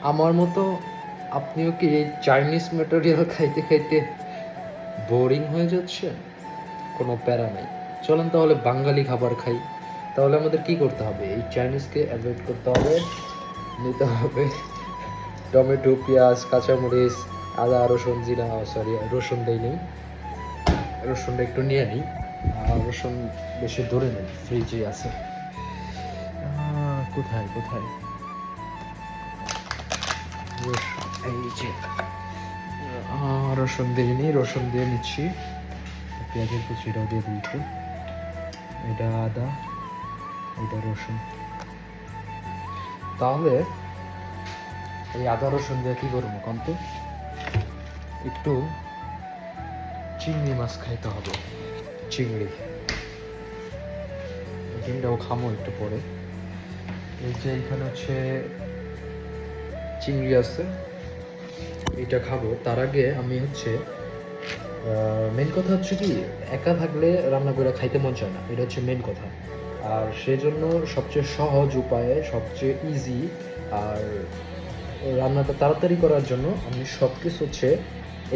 আমার মতো আপনিও কি এই চাইনিজ ম্যাটেরিয়াল খাইতে খাইতে বোরিং হয়ে যাচ্ছে? কোনো প্যারা নেই, চলেন তাহলে বাঙালি খাবার খাই। তাহলে আমাদের কি করতে হবে? এই চাইনিজকে অ্যাভয়েড করতে হবে। নিতে হবে টমেটো, পেঁয়াজ, কাঁচামরিচ, আদা, রসুন, জিরা, সরি রসুন দেই নেই, রসুনটা একটু নিয়ে নিই। রসুন বেশি ধরে নেই, ফ্রিজে আছে। কোথায় কোথায় এই যে রসুন দিয়ে নিই, রসুন দিয়ে নিচ্ছি। পেঁয়াজের কুচিটাও দিয়ে দিই একটু। এটা আদা, এটা রসুন। তাহলে এই আদা রসুন দিয়ে কি করবো কন্ত? একটু চিংড়ি মাছ খাইতে হবে, চিংড়ি। চিংড়িটাও খামো একটু পরে। এই যে এখানে হচ্ছে চিংড়ি আছে, এটা খাবো। তার আগে আমি হচ্ছে মেন কথা হচ্ছে কি, একা থাকলে রান্না করে খাইতে মন চায় না, এটা হচ্ছে মেন কথা। আর সেজন্য সবচেয়ে সহজ উপায়ে, সবচেয়ে ইজি আর রান্নাটা তাড়াতাড়ি করার জন্য আমি সব কিছু হচ্ছে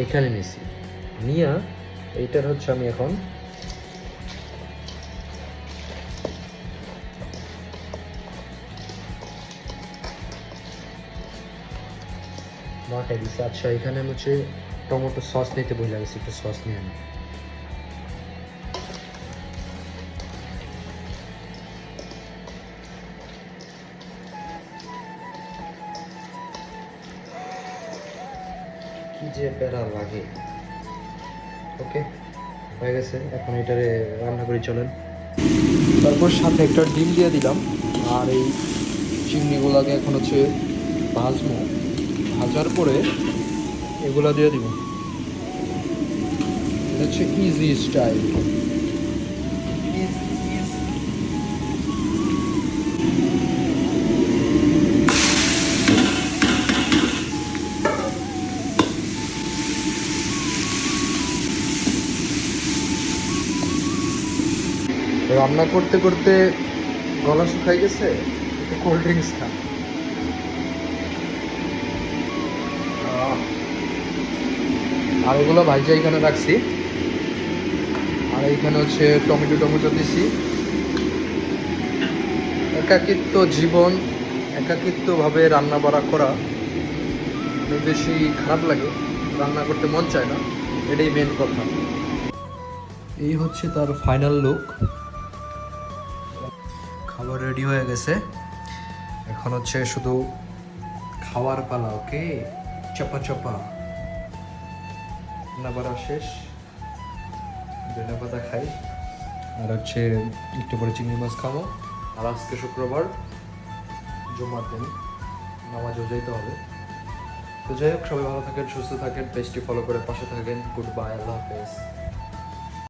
এখানে নিছি নিয়া। এইটার হচ্ছে আমি এখন মাখাই দিচ্ছি। আচ্ছা, এখানে আমি হচ্ছে টমেটো সস নিতে ভুলে গেছি, একটু সস নিয়ে আনি। কি যে প্যারা লাগে। ওকে, হয়ে গেছে। এখন এটারে রান্না করে চলেন। তারপর সাথে একটা ডিম দিয়ে দিলাম। আর এই চিংড়িগুলোকে এখন হচ্ছে ভাজবো। ভাজার পরে এগুলা দিয়ে দিব। এটা হচ্ছে ইজি স্টাইল। রান্না করতে করতে গলা শুকাই গেছে, একটু কোল্ড ড্রিঙ্কস খান। আর এগুলো ভাইজা এখানে রাখছি। আর এইখানে হচ্ছে টমেটো টমেটো দিছি। একাকিত্ব জীবন, একাকিত্বভাবে রান্না বাড়া করা অনেক বেশি খারাপ লাগে, রান্না করতে মন চায় না, এটাই মেন কথা। এই হচ্ছে তার ফাইনাল লুক। খাবার রেডি হয়ে গেছে, এখন হচ্ছে শুধু খাওয়ার পালা। ওকে, চাপা চাপা রান্না বাড়া শেষ। ধনে পাতা খাই, আর হচ্ছে একটু পরে চিংড়ি মাছ খাবো। আর আজকে শুক্রবার, জুমার দিন, নামাজও যেতে হবে। তো যাই হোক, সবাই ভালো থাকেন, সুস্থ থাকেন, পেজটি ফলো করে পাশে থাকেন। গুড বাই, আল্লাহ হাফেজ।